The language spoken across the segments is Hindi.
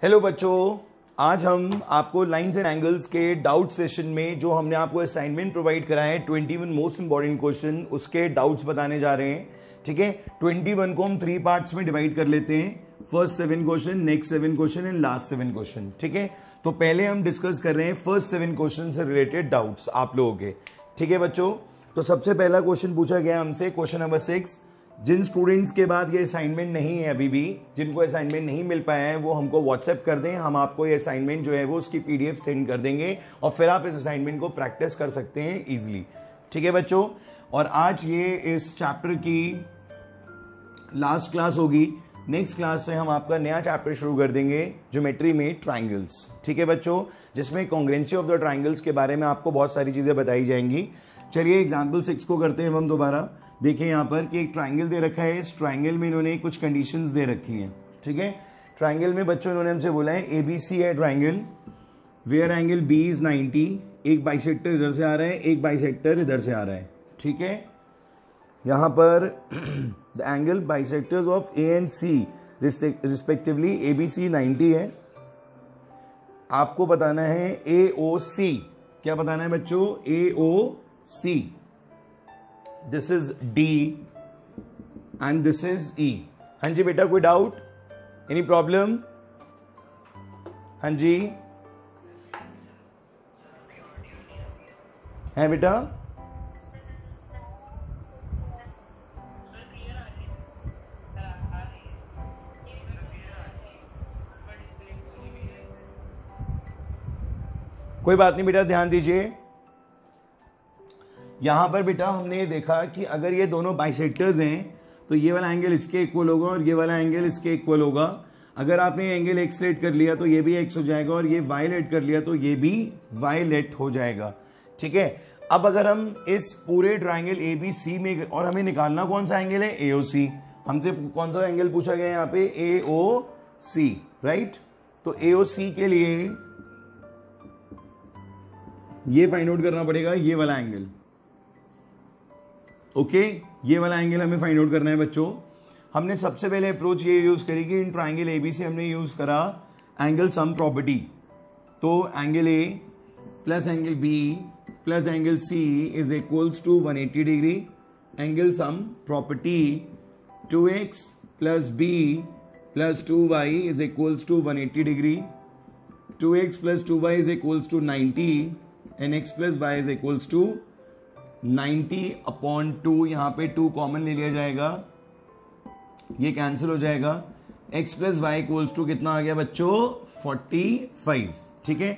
हेलो बच्चों, आज हम आपको लाइंस एंड एंगल्स के डाउट सेशन में जो हमने आपको असाइनमेंट प्रोवाइड करा है 21 मोस्ट इंपॉर्टेंट क्वेश्चन उसके डाउट्स बताने जा रहे हैं। ठीक है, 21 को हम 3 पार्ट्स में डिवाइड कर लेते हैं। First 7 question, next 7 question and last 7 question. ठीक है, तो पहले हम डिस्कस कर रहे हैं फर्स्ट 7 क्वेश्चन से रिलेटेड डाउट्स आप लोगों के। ठीक है बच्चों, तो सबसे पहला क्वेश्चन पूछा गया हमसे, क्वेश्चन नंबर 6। जिन स्टूडेंट्स के बाद ये असाइनमेंट नहीं है, अभी भी जिनको असाइनमेंट नहीं मिल पाया है, वो हमको व्हाट्सएप कर दें। हम आपको ये असाइनमेंट जो है वो उसकी पीडीएफ सेंड कर देंगे और फिर आप इस असाइनमेंट को प्रैक्टिस कर सकते हैं इजीली। ठीक है बच्चों, और आज ये इस चैप्टर की लास्ट क्लास होगी। नेक्स्ट क्लास से हम आपका नया चैप्टर शुरू कर देंगे ज्योमेट्री में, ट्राइंगल्स। ठीक है बच्चों, जिसमें कॉन्ग्रुएंसी ऑफ द ट्राइंगल्स के बारे में आपको बहुत सारी चीजें बताई जाएंगी। चलिए एग्जाम्पल 6 को करते हैं हम दोबारा। देखिए यहाँ पर कि एक ट्राइंगल दे रखा है, इस ट्राइंगल में इन्होंने कुछ कंडीशंस दे रखी हैं। ठीक है, ट्राइंगल में बच्चों इन्होंने हमसे बोला है एबीसी है triangle, where angle B is 90। एक बाइसेक्टर इधर से आ रहा है, एक बाइसेक्टर इधर से आ रहा है। ठीक है, यहाँ पर the angle bisectors of A and C respectively ABC 90 है। आपको बताना है एओसी। क्या बताना है बच्चों? AOC. This is D and this is E. हाँ जी बेटा, कोई डाउट, एनी प्रॉब्लम? हाँ जी है बेटा? कोई बात नहीं बेटा, ध्यान दीजिए। यहां पर बेटा हमने ये देखा कि अगर ये दोनों बाइसेक्टर्स हैं तो ये वाला एंगल इसके इक्वल होगा और ये वाला एंगल इसके इक्वल होगा। अगर आपने एंगल एक्स लेट कर लिया तो ये भी एक्स हो जाएगा, और ये वाई लेट कर लिया तो ये भी वाई लेट हो जाएगा। ठीक है, अब अगर हम इस पूरे ट्राइंगल ए बी सी में, और हमें निकालना कौन सा एंगल है? एओसी। हमसे कौन सा एंगल पूछा गया यहाँ पे? AOC, right. तो एओसी के लिए ये फाइंड आउट करना पड़ेगा, ये वाला एंगल। ओके, ये वाला एंगल हमें फाइंड आउट करना है बच्चों। हमने सबसे पहले अप्रोच ये यूज करी कि इन ट्राइंगल एबी से हमने यूज करा एंगल सम प्रॉपर्टी। तो angle A plus angle B plus angle C is equals to 180 degree. Angle sum property 2x plus B plus 2y is equals to 180 degree. 2x plus 2y is equals to 90 and x plus y is equals to 90/2। यहां पे 2 कॉमन ले लिया जाएगा, ये कैंसिल हो जाएगा। x plus y equals to कितना आ गया बच्चों? 45। ठीक है,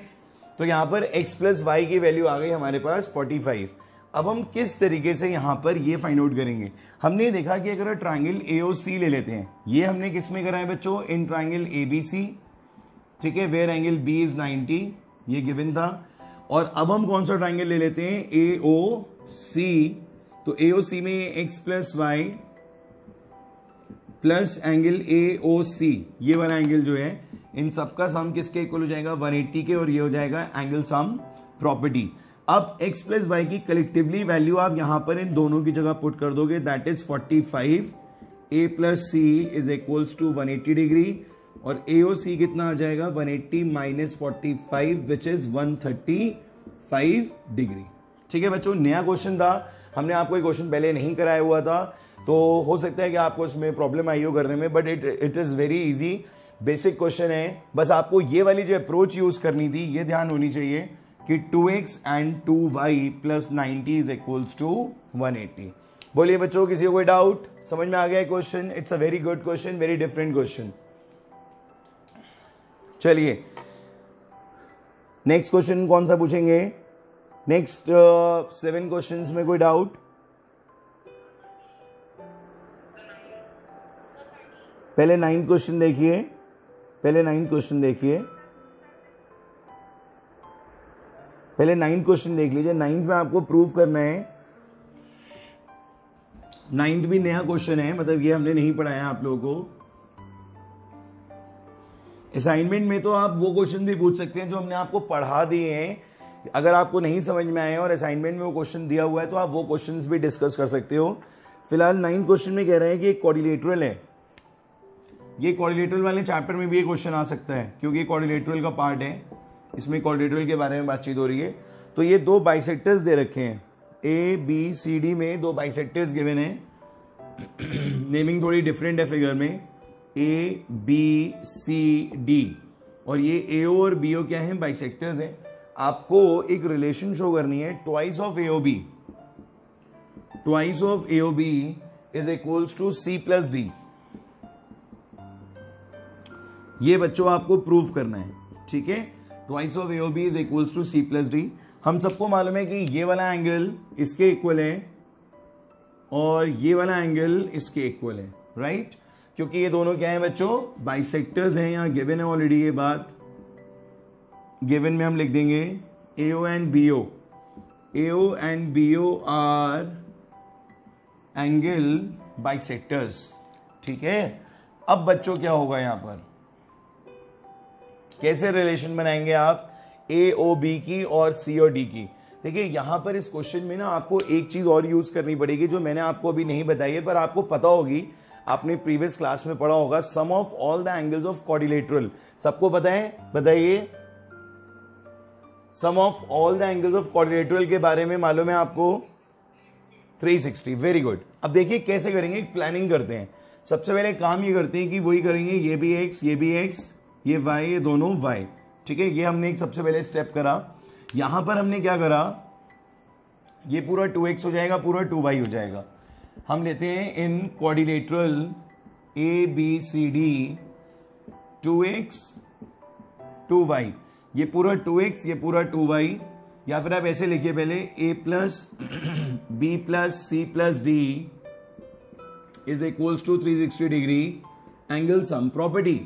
तो यहां पर x प्लस वाई की वैल्यू आ गई हमारे पास 45। अब हम किस तरीके से यहां पर ये फाइंड आउट करेंगे? हमने देखा कि अगर ट्राइंगल एओसी ले लेते हैं, ये हमने किस में करा है बच्चों? In triangle ABC. ठीक है, वेयर एंगल बी इज 90, ये गिवन था। और अब हम कौन सा ट्राइंगल ले लेते हैं? एओसी। तो एओसी में x plus y plus angle AOC, ये वाला एंगल जो है, इन सबका सम किसके इक्वल हो जाएगा? 180 के, और ये हो जाएगा एंगल सम प्रॉपर्टी। अब x प्लस वाई की कलेक्टिवली वैल्यू आप यहां पर इन दोनों की जगह पुट कर दोगे, that is 45। a plus C is equals to 180 degree, और एओसी कितना आ जाएगा? 180 माइनस 45 विच इज 135 डिग्री। ठीक है बच्चों, नया क्वेश्चन था, हमने आपको ये क्वेश्चन पहले नहीं कराया हुआ था, तो हो सकता है कि आपको इसमें प्रॉब्लम आई हो करने में, but it is very easy. Basic question है, बस आपको ये वाली जो अप्रोच यूज करनी थी, ये ध्यान होनी चाहिए कि 2x and 2y plus 90 is equals to 180। बोलिए बच्चों, किसी को कोई डाउट? समझ में आ गया question? It's a very good question, very different question. चलिए नेक्स्ट क्वेश्चन कौन सा पूछेंगे? नेक्स्ट 7 क्वेश्चंस में कोई डाउट? पहले 9th क्वेश्चन देखिए, पहले 9th क्वेश्चन देखिए, पहले 9th क्वेश्चन देख लीजिए। 9th में आपको प्रूव करना है, 9th भी नया क्वेश्चन है, मतलब ये हमने नहीं पढ़ाया आप लोगों को। असाइनमेंट में तो आप वो क्वेश्चन भी पूछ सकते हैं जो हमने आपको पढ़ा दिए हैं। अगर आपको नहीं समझ में आए और असाइनमेंट में वो क्वेश्चन दिया हुआ है तो आप वो क्वेश्चंस भी डिस्कस कर सकते हो। फिलहाल 9th क्वेश्चन में कह रहे हैं कि एक क्वाड्रिलेटरल है, ये क्वाड्रिलेटरल वाले चैप्टर में भी ये क्वेश्चन आ सकता है, क्योंकि ये क्वाड्रिलेटरल का पार्ट है, इसमें क्वाड्रिलेटरल के बारे में बातचीत हो रही है। तो ये दो बाइसेक्टर्स दे रखे हैं, ए बी सी डी में दो बाइसेक्टर्स गिवन है। नेमिंग थोड़ी डिफरेंट है फिगर में, ए बी सी डी, और ये एओ और बीओ क्या है, बाइसेक्टर्स है। आपको एक रिलेशन शो करनी है, twice of AO B, twice of AO B is equals to C plus D. ये बच्चों आपको प्रूव करना है, ठीक है। Twice of AO B is equals to C plus D. हम सबको मालूम है कि ये वाला एंगल इसके इक्वल है और ये वाला एंगल इसके इक्वल है, राइट, क्योंकि ये दोनों क्या है बच्चों, बाइसेक्टर्स हैं। यहां गिवन है ऑलरेडी, ये बात गिवन में हम लिख देंगे AO and BO, AO and BO are angle bisectors, ठीक है। अब बच्चों क्या होगा, यहां पर कैसे रिलेशन बनाएंगे आप ए ओ बी की और सी और डी की। देखिए यहां पर इस क्वेश्चन में ना आपको एक चीज और यूज करनी पड़ेगी जो मैंने आपको अभी नहीं बताई है, पर आपको पता होगी, आपने प्रीवियस क्लास में पढ़ा होगा, sum of all the angles of quadrilateral. सबको पता है, बताइए, sum of all the angles of quadrilateral के बारे में मालूम है आपको, 360। Very good. अब देखिए कैसे करेंगे, प्लानिंग करते हैं। सबसे पहले काम ये करते हैं कि वही करेंगे, ये भी एक्स, ये भी एक्स, ये वाई, ये दोनों वाई, ठीक है। ये हमने एक सबसे पहले स्टेप करा। यहां पर हमने क्या करा, ये पूरा 2x हो जाएगा, पूरा 2y हो जाएगा। हम लेते हैं in quadrilateral A B C D 2x 2y, ये पूरा 2x, ये पूरा 2y, या फिर आप ऐसे लिखिए पहले a plus B plus C plus D is equals to 360 degree angle sum. Property,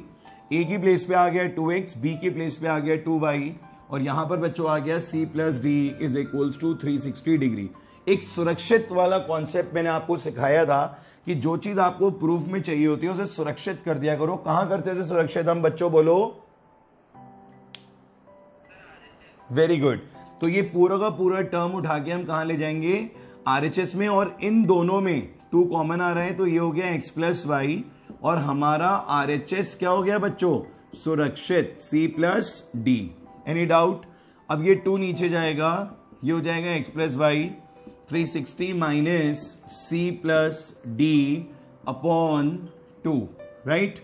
A की प्लेस पे आ गया 2x, बी की प्लेस पे आ गया 2y, और यहां पर बच्चों आ गया c plus D is equals to 360 degree. एक सुरक्षित वाला कॉन्सेप्ट मैंने आपको सिखाया था कि जो चीज आपको प्रूफ में चाहिए होती है उसे सुरक्षित कर दिया करो। कहां करते थे सुरक्षित हम बच्चों, बोलो। Very good. तो ये पूरा का पूरा टर्म उठा के हम कहां ले जाएंगे, आरएचएस में, और इन दोनों में 2 कॉमन आ रहा है, तो ये हो गया x प्लस वाई, और हमारा आरएचएस क्या हो गया बच्चों, सुरक्षित, c plus D. Any doubt. अब ये 2 नीचे जाएगा, ये हो जाएगा x plus y, 360 minus C plus D upon 2, right.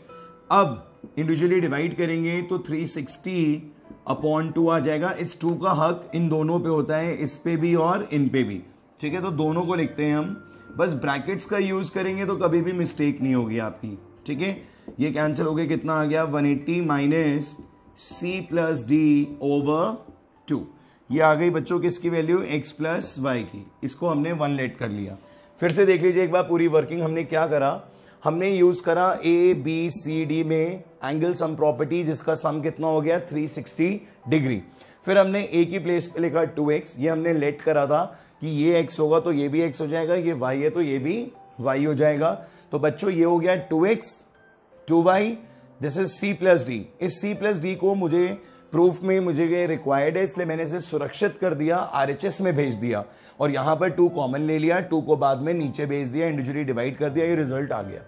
अब इंडिविजुअली डिवाइड करेंगे तो 360 अपॉन 2 आ जाएगा। इस 2 का हक इन दोनों पे होता है, इस पे भी और इन पे भी, ठीक है। तो दोनों को लिखते हैं हम, बस ब्रैकेट्स का यूज करेंगे तो कभी भी मिस्टेक नहीं होगी आपकी, ठीक है। ये कैंसिल हो गया, कितना आ गया, 180 minus C plus D over 2। ये आ गई बच्चों किसकी वैल्यू, x प्लस वाई की। इसको हमने 1 लेट कर लिया। फिर से देख लीजिए एक बार पूरी वर्किंग। हमने क्या करा, हमने यूज करा ए बी सी डी में एंगल सम प्रॉपर्टी, जिसका सम कितना हो गया, 360 डिग्री। फिर हमने ए की प्लेस पे लिखा 2x, ये हमने लेट करा था कि ये x होगा तो ये भी x हो जाएगा, ये y है तो ये भी y हो जाएगा। तो बच्चों ये हो गया 2x 2y, this is c plus D. इस c प्लस डी को मुझे प्रूफ में मुझे रिक्वायर्ड है, इसलिए मैंने इसे सुरक्षित कर दिया, आरएचएस में भेज दिया, और यहां पर 2 कॉमन ले लिया, 2 को बाद में नीचे भेज दिया, इंडिविजुअली डिवाइड कर दिया, ये रिजल्ट आ गया।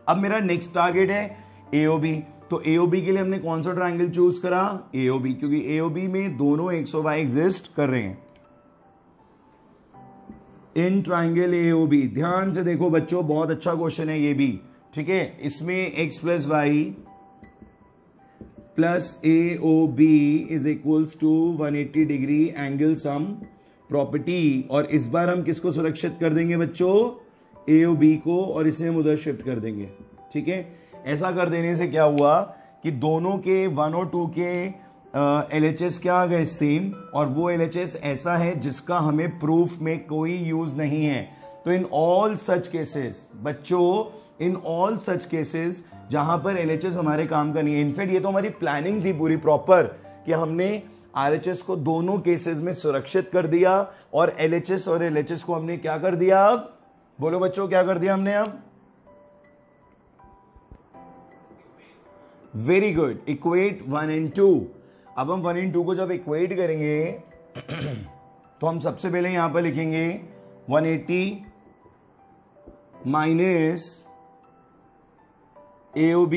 अब मेरा नेक्स्ट टारगेट है एओबी। तो एओबी के लिए हमने कौन सा ट्रायंगल चूज करा, एओबी, क्योंकि एओबी में दोनों एक्स और वाई एग्जिस्ट कर रहे हैं। इन ट्राइंगल एओबी, ध्यान से देखो बच्चों, बहुत अच्छा क्वेश्चन है ये भी, ठीक है। इसमें x plus y plus A O B is equals to 180 degree angle sum property, और इस बार हम किसको सुरक्षित कर देंगे बच्चों, ए ओ बी को, और इसे हम उधर शिफ्ट कर देंगे, ठीक है। ऐसा कर देने से क्या हुआ कि दोनों के 1 और 2 के LHS क्या आ गए, सेम, और वो LHS ऐसा है जिसका हमें प्रूफ में कोई यूज नहीं है। तो इन ऑल सच केसेस बच्चों, इन ऑल सच केसेस जहां पर LHS हमारे काम का नहीं है, इनफैक्ट ये तो हमारी प्लानिंग थी पूरी प्रॉपर कि हमने RHS को दोनों केसेस में सुरक्षित कर दिया, और LHS और LHS को हमने क्या कर दिया, अब बोलो बच्चों क्या कर दिया हमने, अब वेरी गुड, इक्वेट 1 एंड 2। अब हम 1 एंड 2 को जब इक्वेट करेंगे तो हम सबसे पहले यहां पर लिखेंगे 180 माइनस AOB,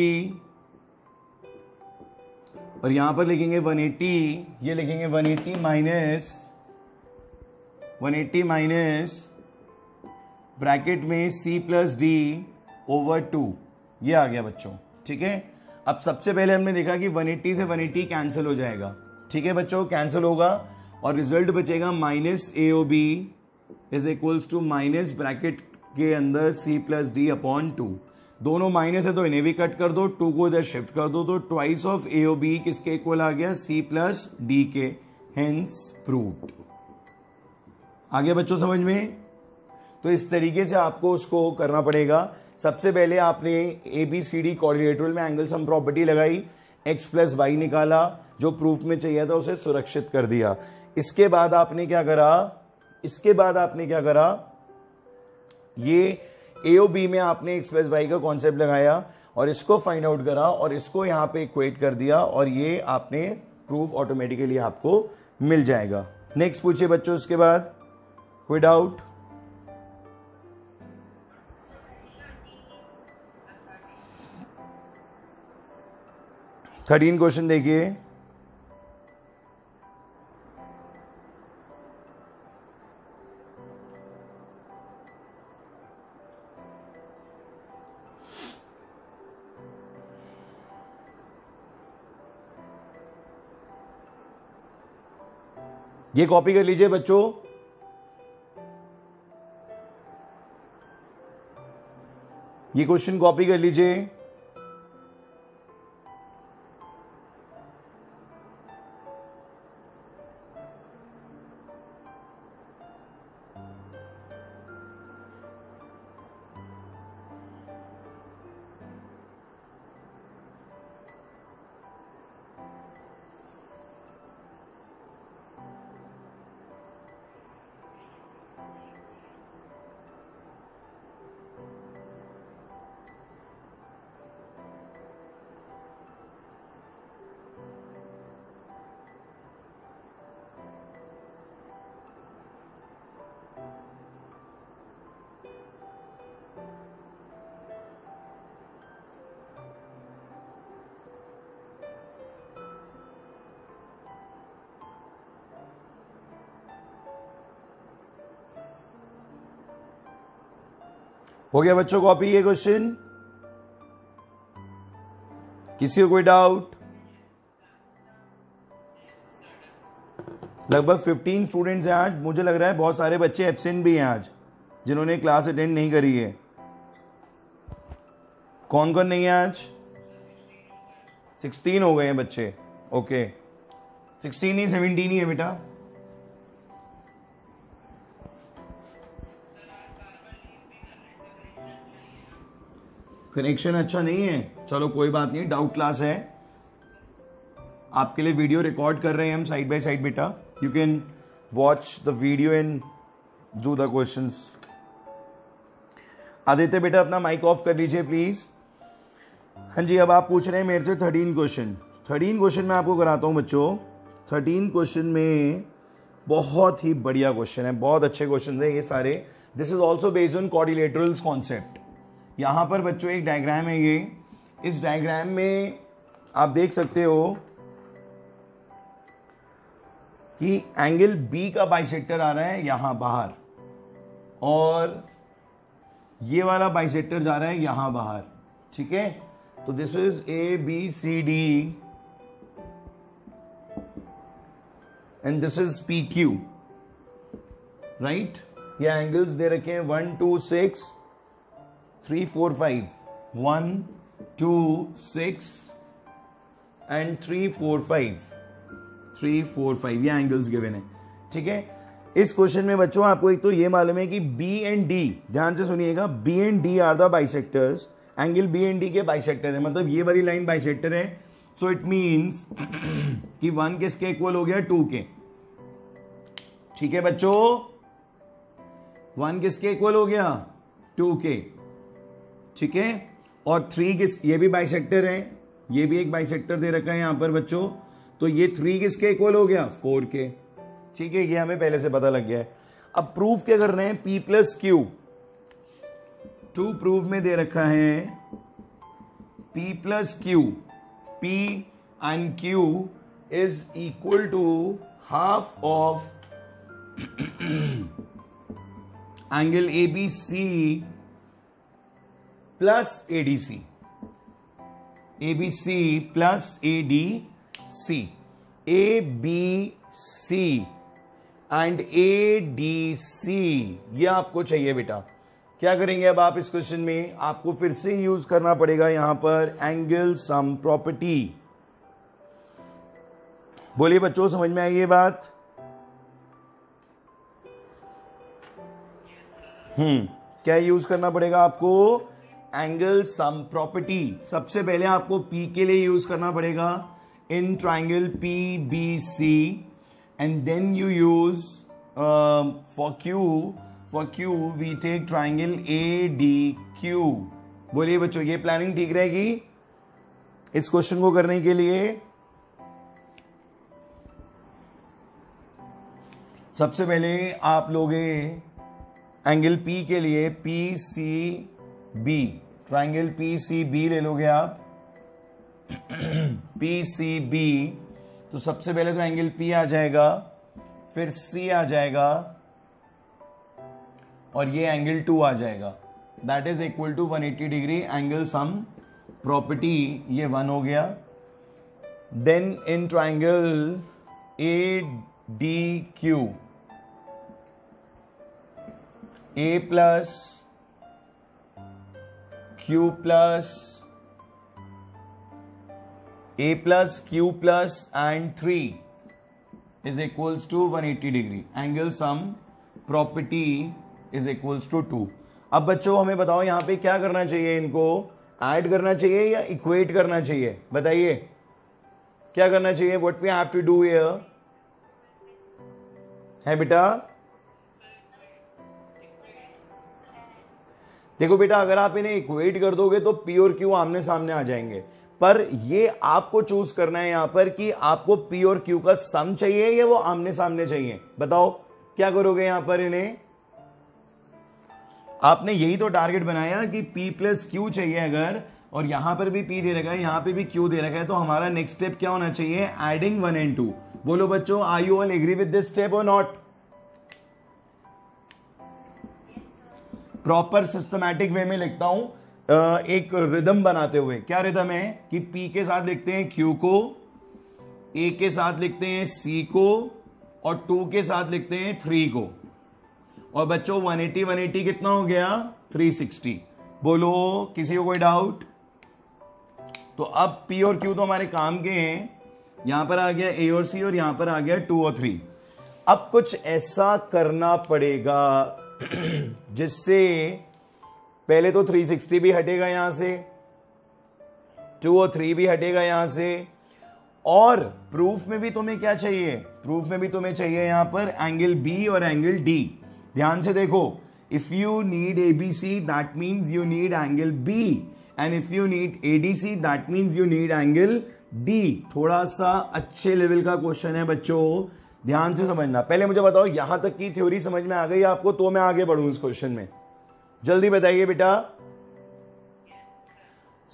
और यहां पर लिखेंगे 180, ये लिखेंगे 180 माइनस ब्रैकेट में C+D ओवर 2, ये आ गया बच्चों। ठीक है, अब सबसे पहले हमने देखा कि 180 से 180 कैंसिल हो जाएगा। ठीक है बच्चों, कैंसिल होगा और रिजल्ट बचेगा -AOB is equals to minus bracket के अंदर C+D अपॉन 2। दोनों माइनस है तो इन्हें भी कट कर दो, 2 को इधर शिफ्ट कर दो, तो ट्वाइस ऑफ AOB किसके इक्वल आ गया? C+D के, हेंस प्रूव्ड। आ गया बच्चों समझ में? तो इस तरीके से आपको उसको करना पड़ेगा। सबसे पहले आपने ABCD कोऑर्डिनेटरल में एंगल सम प्रॉपर्टी लगाई, x + y निकाला, जो प्रूफ में चाहिए था उसे सुरक्षित कर दिया। इसके बाद आपने क्या करा? ये AOB में आपने x + y का कॉन्सेप्ट लगाया और इसको फाइंड आउट करा और इसको यहां पे इक्वेट कर दिया और ये आपने प्रूफ ऑटोमेटिकली आपको मिल जाएगा। नेक्स्ट पूछिए बच्चों, इसके बाद कोई डाउट? थर्टीन क्वेश्चन देखिए। ये कॉपी कर लीजिए बच्चों। ये क्वेश्चन कॉपी कर लीजिए। हो गया बच्चों कॉपी ये क्वेश्चन? किसी को कोई डाउट? लगभग 15 स्टूडेंट्स हैं आज। मुझे लग रहा है बहुत सारे बच्चे एब्सेंट भी हैं आज, जिन्होंने क्लास अटेंड नहीं करी है। कौन कौन नहीं है आज? 16 हो गए हैं बच्चे। ओके, 16 नहीं 17 ही है बेटा। कनेक्शन अच्छा नहीं है, चलो कोई बात नहीं, डाउट क्लास है। आपके लिए वीडियो रिकॉर्ड कर रहे हैं हम साइड बाय साइड बेटा। You can watch the video and do the questions. Aditya बेटा अपना माइक ऑफ कर लीजिए प्लीज। हाँ जी, अब आप पूछ रहे हैं मेरे से 13 क्वेश्चन। 13 क्वेश्चन मैं आपको कराता हूं बच्चों। 13 क्वेश्चन में बहुत ही बढ़िया क्वेश्चन है, बहुत अच्छे क्वेश्चन है ये सारे। This is also based on quadrilaterals concept. यहां पर बच्चों एक डायग्राम है ये। इस डायग्राम में आप देख सकते हो कि एंगल बी का बाइसेक्टर आ रहा है यहां बाहर, और ये वाला बाइसेक्टर जा रहा है यहां बाहर। ठीक है, तो this is ABCD and this is PQ, right. ये एंगल्स दे रखे हैं 1 2 6 3 4 5, 1 2 6 एंड 3 4 5, 3 4 5 ये एंगल्स गिवन है। ठीक है, इस क्वेश्चन में बच्चों आपको एक तो ये मालूम है कि B एंड D, ध्यान से सुनिएगा, B and D are the bisectors. Angle B and D के बाइसेक्टर है, मतलब ये वाली लाइन बाइसेक्टर है। सो इट मींस कि 1 किसके इक्वल हो गया? 2 के। ठीक है बच्चों, 1 किसके इक्वल हो गया? 2 के। ठीक है, और 3 ये भी बाइसेक्टर है, ये भी एक बाइसेक्टर दे रखा है यहां पर बच्चों, तो ये 3 किसके इक्वल हो गया? 4 के। ठीक है, ये हमें पहले से पता लग गया है। अब प्रूफ क्या कर रहे हैं? P+Q। 2 प्रूफ में दे रखा है P plus Q, P and Q is equal to half of angle ABC plus ADC. ABC plus ADC. ABC and ADC ये आपको चाहिए बेटा. क्या करेंगे अब आप इस क्वेश्चन में? आपको फिर से यूज करना पड़ेगा यहां पर एंगल सम प्रॉपर्टी. बोलिए बच्चों, समझ में आई ये बात? क्या यूज करना पड़ेगा आपको? Angle sum property. सबसे पहले आपको P के लिए यूज करना पड़ेगा in triangle PBC and then you use for Q we take triangle ADQ. बोलिए बच्चों, ये प्लानिंग ठीक रहेगी इस क्वेश्चन को करने के लिए? सबसे पहले आप लोगे एंगल P के लिए PCB, ट्राइंगल PCB ले लोगे आप. PCB, तो सबसे पहले तो एंगल P आ जाएगा, फिर C आ जाएगा और ये एंगल 2 आ जाएगा. That is equal to 180 degree angle sum property. ये 1 हो गया. Then in triangle ADQ, A plus Q plus A plus Q plus and 3 is equals to 180 degree. Angle sum property is equals to 2. अब बच्चों हमें बताओ यहां पे क्या करना चाहिए? इनको ऐड करना चाहिए या इक्वेट करना चाहिए? बताइए क्या करना चाहिए? What we have to do here है बेटा? देखो बेटा, अगर आप इन्हें इक्वेट कर दोगे तो P और Q आमने सामने आ जाएंगे. पर ये आपको चूज करना है यहां पर कि आपको P और Q का सम चाहिए या वो आमने सामने चाहिए. बताओ क्या करोगे यहां पर इन्हें? आपने यही तो टारगेट बनाया कि P प्लस Q चाहिए अगर, और यहां पर भी P दे रखा है, यहां पे भी Q दे रखा है, तो हमारा नेक्स्ट स्टेप क्या होना चाहिए? Adding 1 and 2. बोलो बच्चों, are you all agree with this step और नॉट? प्रॉपर सिस्टमैटिक वे में लिखता हूं, एक रिदम बनाते हुए. क्या रिदम है कि P के साथ लिखते हैं Q को, A के साथ लिखते हैं C को, और 2 के साथ लिखते हैं 3 को. और बच्चों 180 कितना हो गया? 360. बोलो किसी को कोई डाउट? तो अब P और Q तो हमारे काम के हैं. यहां पर आ गया A और C और यहां पर आ गया 2 और 3. अब कुछ ऐसा करना पड़ेगा जिससे पहले तो 360 भी हटेगा यहां से, 2 और 3 भी हटेगा यहां से, और प्रूफ में भी तुम्हें क्या चाहिए? प्रूफ में भी तुम्हें चाहिए यहां पर एंगल B और एंगल D. ध्यान से देखो, if you need ABC that means you need angle B, and if you need ADC that means you need angle D. थोड़ा सा अच्छे लेवल का क्वेश्चन है बच्चों, ध्यान से समझना. पहले मुझे बताओ यहां तक की थ्योरी समझ में आ गई आपको? तो मैं आगे बढ़ूं इस क्वेश्चन में. जल्दी बताइए बेटा.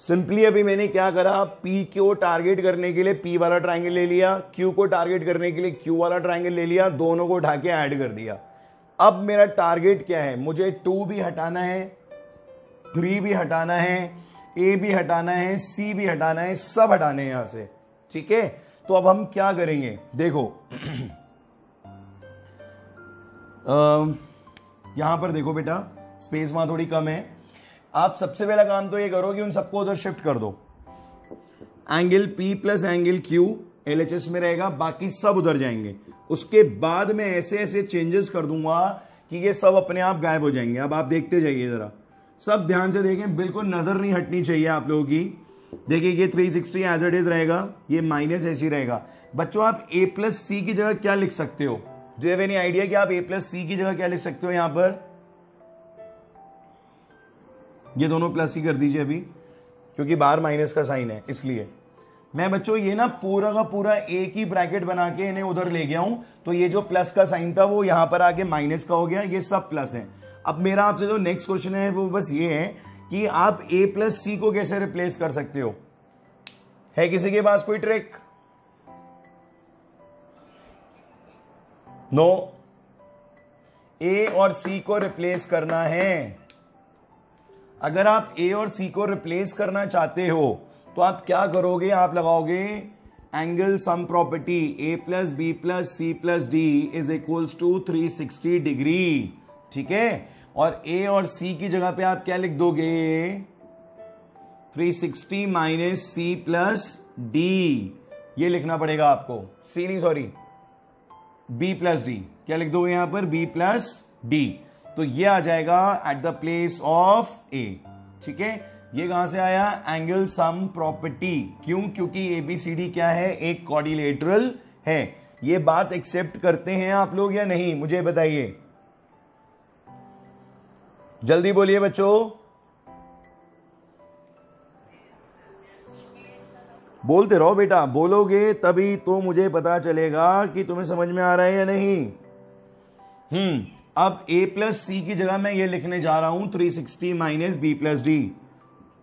सिंपली अभी मैंने क्या करा? P को टारगेट करने के लिए P वाला ट्राइंगल ले लिया, Q को टारगेट करने के लिए Q वाला ट्राइंगल ले लिया, दोनों को उठा के ऐड कर दिया. अब मेरा टारगेट क्या है? मुझे 2 भी हटाना है, 3 भी हटाना है, A भी हटाना है, C भी हटाना है, सब हटाने हैं यहां से. ठीक है, तो अब हम क्या करेंगे? देखो यहां पर देखो बेटा, स्पेस वहां थोड़ी कम है. आप सबसे पहला काम तो ये करो कि उन सबको उधर शिफ्ट कर दो. Angle P plus angle Q LHS में रहेगा, बाकी सब उधर जाएंगे. उसके बाद मैं ऐसे ऐसे चेंजेस कर दूंगा कि ये सब अपने आप गायब हो जाएंगे. अब आप देखते जाइए जरा, सब ध्यान से देखें, बिल्कुल नजर नहीं हटनी चाहिए आप लोगों की. देखिए ये 360 एज इट इज रहेगा, ये माइनस ऐसी रहेगा. बच्चों आप A प्लस C की जगह क्या लिख सकते हो? Do you have any idea कि आप A प्लस C की जगह क्या लिख सकते हो? यहां पर ये दोनों प्लस ही कर दीजिए अभी, क्योंकि बाहर माइनस का साइन है इसलिए. मैं बच्चों ये ना पूरा का पूरा एक ही ब्रैकेट बना के इन्हें उधर ले गया हूं, तो ये जो प्लस का साइन था वो यहां पर आके माइनस का हो गया. ये सब प्लस है. अब मेरा आपसे जो नेक्स्ट क्वेश्चन है वो बस ये है कि आप a प्लस सी को कैसे रिप्लेस कर सकते हो? है किसी के पास कोई ट्रिक? नो। a और c को रिप्लेस करना है। अगर आप a और c को रिप्लेस करना चाहते हो तो आप क्या करोगे? आप लगाओगे angle sum property a plus B plus C plus D is equals to 360 degree. ठीक है, और a और c की जगह पे आप क्या लिख दोगे? 360 माइनस सी प्लस डी, ये लिखना पड़ेगा आपको। c नहीं, सॉरी, b प्लस डी। क्या लिख दोगे यहां पर? b plus D. तो ये आ जाएगा at the place of a। ठीक है, ये कहां से आया? Angle sum property. क्यों? क्योंकि एबीसीडी क्या है? एक क्वाड्रिलेटरल है। ये बात एक्सेप्ट करते हैं आप लोग या नहीं? मुझे बताइए, जल्दी बोलिए बच्चों। बोलते रहो बेटा, बोलोगे तभी तो मुझे पता चलेगा कि तुम्हें समझ में आ रहा है या नहीं। अब a प्लस सी की जगह मैं ये लिखने जा रहा हूं 360 माइनस बी प्लस डी।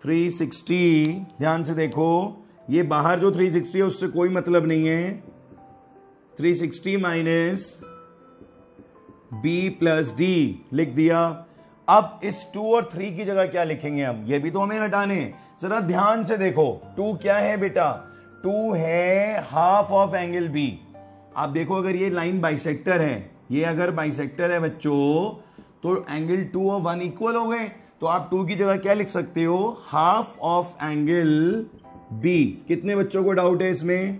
360, ध्यान से देखो, ये बाहर जो 360 है उससे कोई मतलब नहीं है। 360 माइनस बी प्लस डी लिख दिया। अब इस 2 और 3 की जगह क्या लिखेंगे हम? ये भी तो हमें हटाने हैं। जरा ध्यान से देखो, 2 क्या है बेटा? 2 है हाफ ऑफ एंगल बी। आप देखो, अगर ये लाइन बाइसेक्टर है, ये अगर बाइसेक्टर है बच्चों, तो एंगल 2 और 1 इक्वल हो गए। तो आप 2 की जगह क्या लिख सकते हो? Half of angle B. कितने बच्चों को डाउट है इसमें?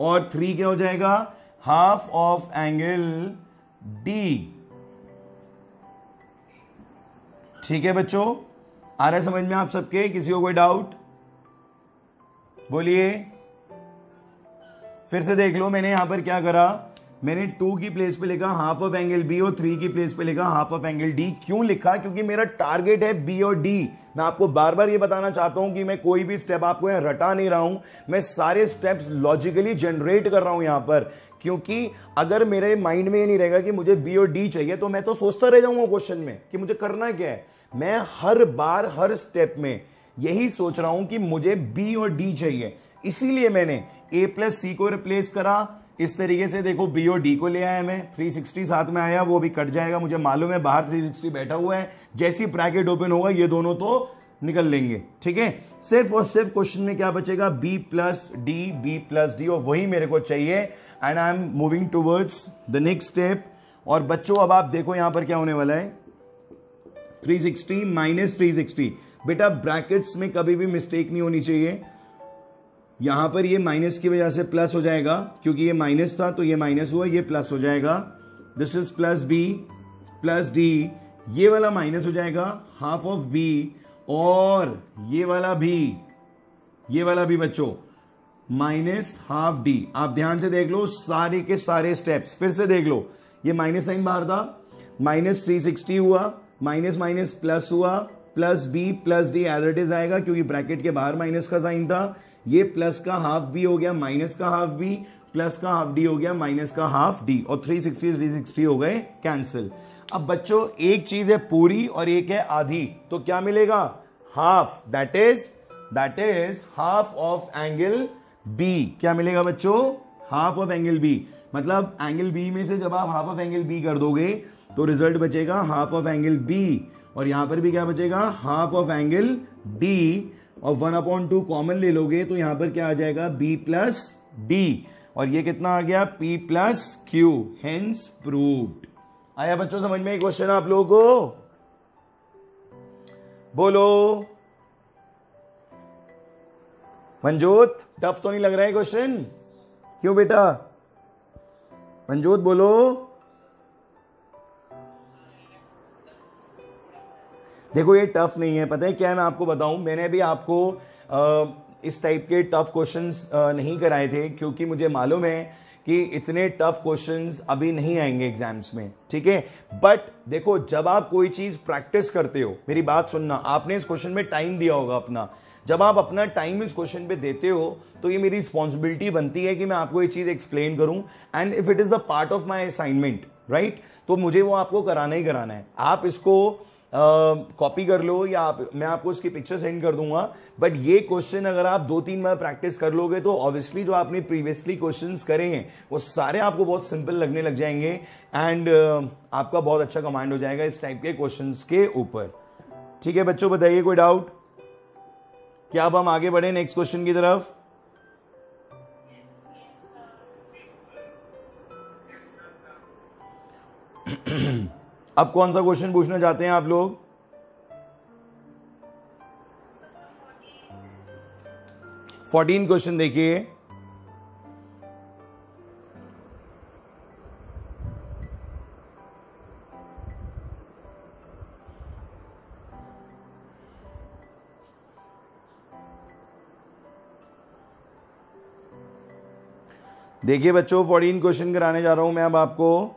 और 3 क्या हो जाएगा? Half of angle D. ठीक है बच्चों, आ रहा है समझ में आप सबके? किसी को कोई डाउट? बोलिए। फिर से देख लो, मैंने यहां पर क्या करा? मैंने 2 की प्लेस पे लिखा हाफ ऑफ एंगल बी और 3 की प्लेस पे लिखा हाफ ऑफ एंगल डी। क्यों लिखा? क्योंकि मेरा टारगेट है बी और डी। मैं आपको बार बार ये बताना चाहता हूं कि मैं कोई भी स्टेप आपको यहां रटा नहीं रहा हूं, मैं सारे स्टेप्स लॉजिकली जनरेट कर रहा हूं यहां पर। क्योंकि अगर मेरे माइंड में ये नहीं रहेगा कि मुझे बी और डी चाहिए, तो मैं तो सोचता रह जाऊंगा क्वेश्चन में कि मुझे करना क्या है। मैं हर बार हर स्टेप में यही सोच रहा हूं कि मुझे बी और डी चाहिए। इसीलिए मैंने a प्लस सी को रिप्लेस करा इस तरीके से। देखो, बी और डी को ले आया मैं, 360 साथ में आया, वो भी कट जाएगा, मुझे मालूम है बाहर 360 बैठा हुआ है। जैसी ब्रैकेट ओपन होगा ये दोनों तो निकल लेंगे। ठीक है, सिर्फ और सिर्फ क्वेश्चन में क्या बचेगा? बी प्लस डी, और वही मेरे को चाहिए। And I am moving towards the next step. और बच्चों, अब आप देखो यहां पर क्या होने वाला है? 360 माइनस 360। बेटा, ब्रैकेट्स में कभी भी मिस्टेक नहीं होनी चाहिए। यहां पर ये माइनस की वजह से प्लस हो जाएगा, क्योंकि ये माइनस था तो ये माइनस हुआ, ये प्लस हो जाएगा। This is plus B plus D. ये वाला माइनस हो जाएगा, हाफ ऑफ बी, और ये वाला भी बच्चों माइनस हाफ डी। आप ध्यान से देख लो सारे के सारे स्टेप्स, फिर से देख लो। ये माइनस साइन बाहर था, माइनस 360 हुआ, माइनस माइनस प्लस हुआ, plus B plus D as it is आएगा, क्योंकि ब्रैकेट के बाहर माइनस का साइन था। ये प्लस का हाफ बी हो गया, माइनस का हाफ बी, प्लस का हाफ डी हो गया, माइनस का हाफ डी, और 360 हो गए कैंसिल। अब बच्चों, एक चीज है पूरी और एक है आधी, तो क्या मिलेगा? Half. That is half of angle B. क्या मिलेगा बच्चों? Half of angle B. मतलब एंगल बी में से जब आप हाफ ऑफ एंगल बी कर दोगे तो रिजल्ट बचेगा हाफ ऑफ एंगल बी, और यहां पर भी क्या बचेगा? हाफ ऑफ एंगल डी, और 1/2 कॉमन ले लोगे तो यहां पर क्या आ जाएगा? b प्लस डी, और ये कितना आ गया? p plus Q. Hence proved. आया बच्चों समझ में क्वेश्चन आप लोगों को? बोलो। मंजोत, टफ तो नहीं लग रहा है क्वेश्चन? क्यों बेटा? मंजोत बोलो। देखो, ये टफ नहीं है, पता है क्या है, मैं आपको बताऊं, मैंने भी आपको इस टाइप के टफ क्वेश्चंस नहीं कराए थे, क्योंकि मुझे मालूम है कि इतने टफ क्वेश्चंस अभी नहीं आएंगे एग्जाम्स में। ठीक है, बट देखो, जब आप कोई चीज प्रैक्टिस करते हो, मेरी बात सुनना, आपने इस क्वेश्चन में टाइम दिया होगा अपना। जब आप अपना टाइम इस क्वेश्चन पे देते हो तो ये मेरी रिस्पॉन्सिबिलिटी बनती है कि मैं आपको ये चीज एक्सप्लेन करूं, and if it is the part of my assignment, right, तो मुझे वो आपको कराना ही कराना है। आप इसको कॉपी कर लो या मैं आपको उसकी पिक्चर सेंड कर दूंगा। बट ये क्वेश्चन अगर आप 2-3 बार प्रैक्टिस कर लोगे तो ऑब्वियसली जो आपने प्रीवियसली क्वेश्चंस करे हैं वो सारे आपको बहुत सिंपल लगने लग जाएंगे एंड आपका बहुत अच्छा कमांड हो जाएगा इस टाइप के क्वेश्चंस के ऊपर। ठीक है बच्चों, बताइए कोई डाउट? क्या अब हम आगे बढ़े नेक्स्ट क्वेश्चन की तरफ? अब कौन सा क्वेश्चन पूछना चाहते हैं आप लोग? फोर्टीन क्वेश्चन देखिए। देखिए बच्चों, 14 क्वेश्चन कराने जा रहा हूं मैं अब आपको।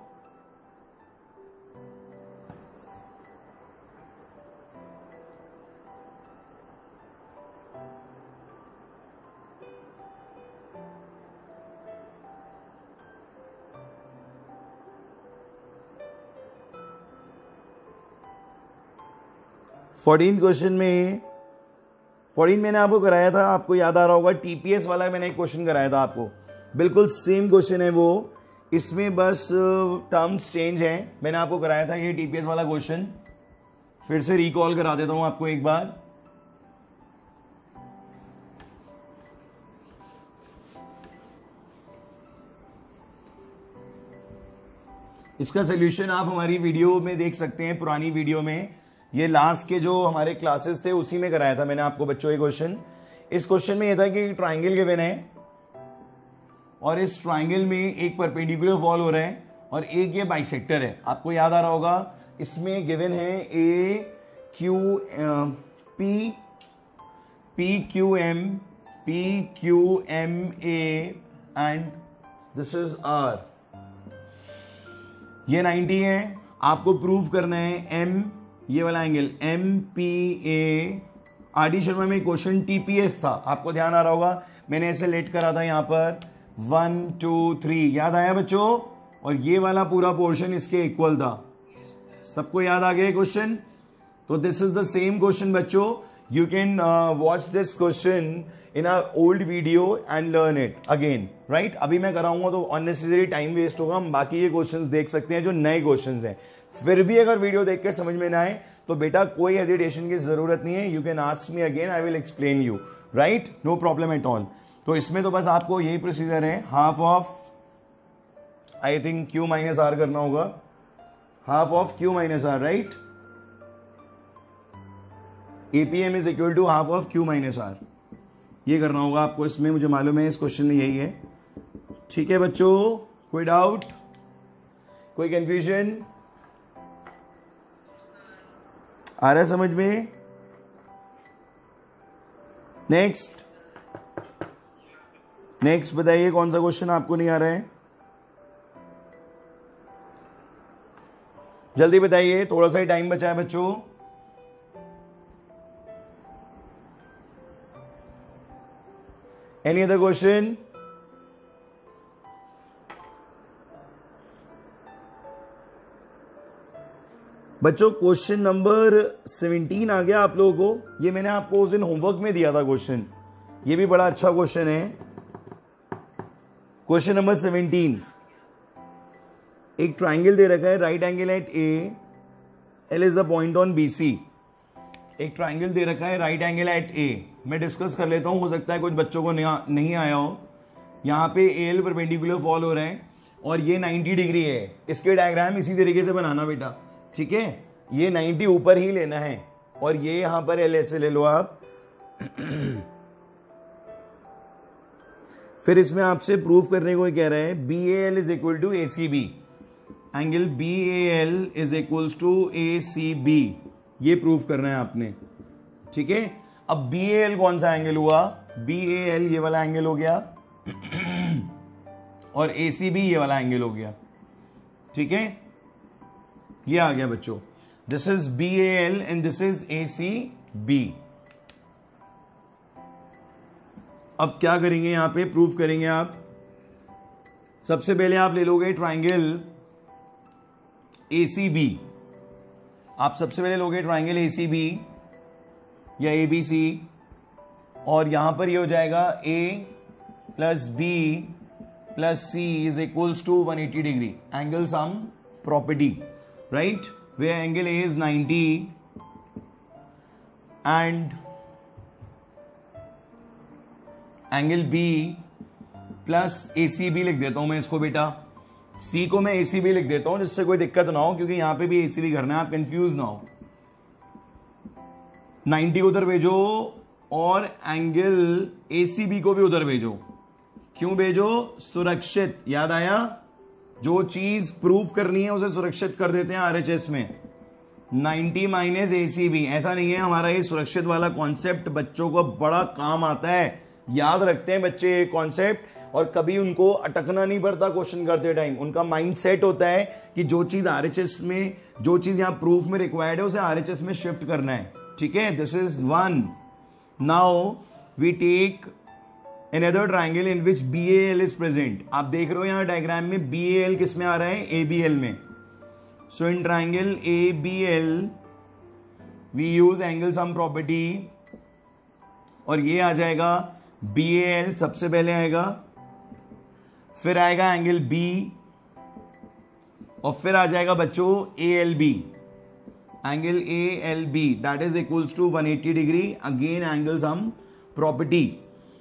क्वेश्चन में 14 मैंने आपको कराया था, आपको याद आ रहा होगा, टीपीएस वाला मैंने एक क्वेश्चन कराया था आपको, बिल्कुल सेम क्वेश्चन है वो, इसमें बस टर्म्स चेंज हैं। मैंने आपको कराया था ये टीपीएस वाला क्वेश्चन, फिर से रिकॉल करा देता हूं आपको एक बार। इसका सोल्यूशन आप हमारी वीडियो में देख सकते हैं, पुरानी वीडियो में, ये लास्ट के जो हमारे क्लासेस थे उसी में कराया था मैंने आपको बच्चों ये क्वेश्चन। इस क्वेश्चन में यह था कि ट्राइंगल गिवन है और इस ट्राइंगल में एक परपेंडिकुलर वॉल हो रहा है और एक ये बाइसेक्टर है। आपको याद आ रहा होगा, इसमें गिवन है A Q P Q M A and this is R. ये 90 है, आपको प्रूव करना है एम, ये वाला angle M P A. RD. Sharma में क्वेश्चन टीपीएस था, आपको ध्यान आ रहा होगा, मैंने ऐसे लेट करा था यहां पर 1 2 3, याद आया बच्चों? और ये वाला पूरा पोर्शन इसके इक्वल था। सबको याद आ गया क्वेश्चन? तो this is the same question बच्चों। You can watch this question in a old video and learn it again, right? अभी मैं कराऊंगा तो अननेसेसरी टाइम वेस्ट होगा, हम बाकी ये क्वेश्चंस देख सकते हैं जो नए क्वेश्चंस हैं। फिर भी अगर वीडियो देखकर समझ में ना आए तो बेटा कोई हेजिटेशन की जरूरत नहीं है, you can ask me again, I will explain you, right? No problem at all. तो इसमें तो बस आपको यही प्रोसीजर है, half of I think Q minus R करना होगा, half of Q minus R, right? APM is equal to half of Q minus R, ये करना होगा आपको इसमें, मुझे मालूम है इस क्वेश्चन में यही है। ठीक है बच्चों, कोई डाउट, कोई कंफ्यूजन आ रहा है समझ में? नेक्स्ट बताइए कौन सा क्वेश्चन आपको नहीं आ रहा है, जल्दी बताइए, थोड़ा सा ही टाइम बचा है बच्चों। Any other question? बच्चों क्वेश्चन नंबर 17 आ गया आप लोगों को, ये मैंने आपको उस दिन होमवर्क में दिया था क्वेश्चन, ये भी बड़ा अच्छा क्वेश्चन है। क्वेश्चन नंबर 17, एक ट्राइंगल दे रखा है, right angle at A, L is the point on B C. एक ट्राइंगल दे रखा है, राइट एंगल एट ए, मैं डिस्कस कर लेता हूं, हो सकता है कुछ बच्चों को नहीं आया हो। यहां पे एल परपेंडिकुलर फॉल हो रहा है और ये 90 डिग्री है। इसके डायग्राम इसी तरीके से बनाना बेटा, ठीक है? ये 90 ऊपर ही लेना है और ये यहां पर एल ऐसे ले लो आप। फिर इसमें आपसे प्रूफ करने को कह रहा है B A L is equal to A C B, angle B A L is equal to A C B, ये प्रूफ करना है आपने, ठीक है? अब बी ए एल कौन सा एंगल हुआ? बी ए एल ये वाला एंगल हो गया और ए सी बी ये वाला एंगल हो गया, ठीक है? ये आ गया बच्चों, this is B A L and this is A C B. अब क्या करेंगे यहां पे, प्रूफ करेंगे आप। सबसे पहले आप ले लोगे ट्राइंगल ए सी बी। आप सबसे पहले लोगे ट्राइंगल ACB या ABC, और यहां पर ये हो जाएगा A plus B plus C is equals to 180 degree, angle sum property, right, way angle A is 90 and angle B plus ACB लिख देता हूं मैं इसको बेटा, C को मैं ACB लिख देता हूं जिससे कोई दिक्कत ना हो, क्योंकि यहां पे भी ACB करना है, आप कंफ्यूज ना हो। 90 को उधर भेजो और एंगल ACB को भी उधर भेजो। क्यों भेजो? सुरक्षित, याद आया, जो चीज प्रूफ करनी है उसे सुरक्षित कर देते हैं RHS में। 90 माइनस ACB, ऐसा नहीं है, हमारा ये सुरक्षित वाला कॉन्सेप्ट बच्चों को बड़ा काम आता है, याद रखते हैं बच्चे ये कॉन्सेप्ट, और कभी उनको अटकना नहीं पड़ता क्वेश्चन करते टाइम। उनका माइंड सेट होता है कि जो चीज RHS में, जो चीज यहां प्रूफ में रिक्वायर्ड है उसे RHS में शिफ्ट करना है, ठीक है। This is one. Now we take another triangle in which BAL is present। आप देख रहे हो यहां डायग्राम में BAL किस में आ रहा है? ABL में। So in triangle ABL we use angle sum property, और ये आ जाएगा BAL सबसे पहले आएगा, फिर आएगा एंगल B, और फिर आ जाएगा बच्चों ALB, angle ALB that is equals to 180 degree, again angle sum property.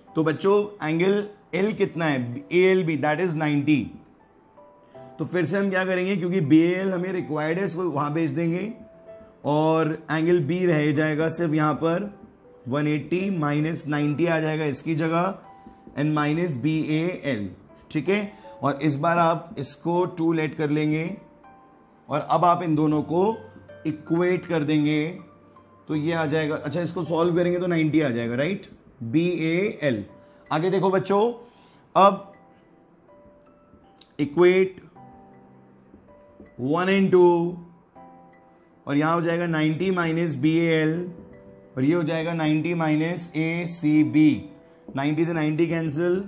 तो बच्चों एंगल L कितना है? ALB that is 90। तो फिर से हम क्या करेंगे, क्योंकि BAL हमें रिक्वायर्ड है, इसको वहां भेज देंगे, और एंगल B रह जाएगा सिर्फ यहां पर 180 माइनस 90 आ जाएगा इसकी जगह, एंड माइनस BAL, ठीक है। और इस बार आप इसको 2 लेट कर लेंगे, और अब आप इन दोनों को इक्वेट कर देंगे, तो ये आ जाएगा, अच्छा इसको सॉल्व करेंगे तो 90 आ जाएगा, राइट, BAL। आगे देखो बच्चों, अब इक्वेट 1 and 2, और यहां हो जाएगा 90 माइनस BAL, और ये हो जाएगा 90 माइनस ACB, 90 से 90 cancel,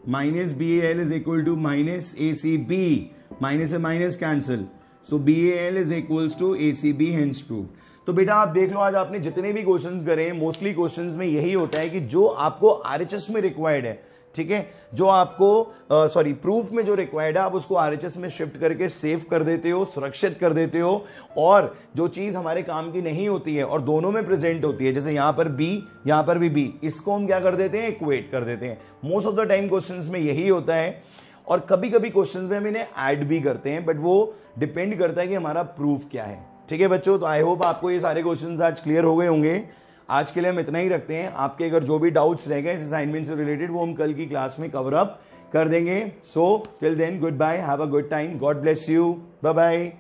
minus BAL is equal to minus ACB, minus से minus cancel, so BAL is equals to ACB, hence proved. तो बेटा आप देख लो, आज आपने जितने भी क्वेश्चंस करे, मोस्टली क्वेश्चंस में यही होता है कि जो आपको RHS में रिक्वायर्ड है, ठीक है, जो आपको सॉरी प्रूफ में जो रिक्वायर्ड है आप उसको RHS में शिफ्ट करके सेव कर देते हो, सुरक्षित कर देते हो, और जो चीज हमारे काम की नहीं होती है और दोनों में प्रेजेंट होती है, जैसे यहां पर B, यहां पर भी B, इसको हम क्या कर देते हैं? इक्वेट कर देते हैं। Most of the time questions में यही होता है, और कभी कभी क्वेश्चंस में हम इन्हें ऐड भी करते हैं, बट वो डिपेंड करता है कि हमारा प्रूफ क्या है, ठीक है बच्चों। तो आई होप आपको ये सारे क्वेश्चंस आज क्लियर हो गए होंगे। आज के लिए हम इतना ही रखते हैं। आपके अगर जो भी डाउट्स रह गए इस असाइनमेंट से रिलेटेड, वो हम कल की क्लास में कवर अप कर देंगे। So till then, good bye, have a good time, God bless you, bye bye.